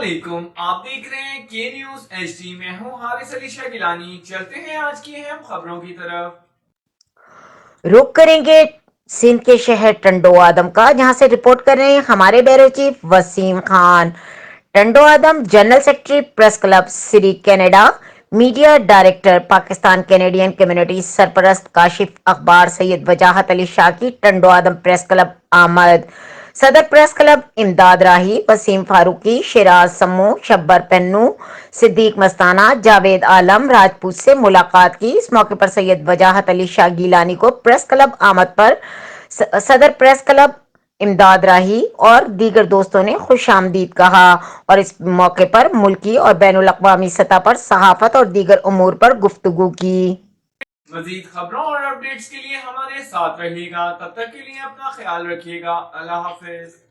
علیکم، آپ دیکھ رہے ہیں کے نیوز ایچ ڈی۔ میں ہوں حارث علی شاہ گیلانی۔ چلتے ہیں آج کی اہم خبروں کی طرف۔ رخ کریں گے سندھ کے شہر ٹنڈو آدم کا، جہاں سے رپورٹ کر رہے ہیں ہمارے bureau chief Waseem Khan. Tando Adam general secretary press club سری Canada, media director Pakistan Canadian community, سرپرست کاشف اخبار سید وجاہت علی شاہ کی ٹنڈو آدم پریس کلب آمد۔ صدر پریس کلب امداد راہی، وسیم فاروقی، شیراز سمو، شبر پنو، صدیق مستانہ، جاوید عالم راجپوت سے ملاقات کی۔ اس موقع پر سید وجاہت علی شاہ گیلانی کو پریس کلب آمد پر صدر پریس کلب امداد راہی اور دیگر دوستوں نے خوش آمدید کہا اور اس موقع پر ملکی اور بین الاقوامی سطح پر صحافت اور دیگر امور پر گفتگو کی۔ مزید خبروں اور اپڈیٹس کے لیے ہمارے ساتھ رہیے گا۔ تب تک کے لیے اپنا خیال رکھیے گا۔ اللہ حافظ۔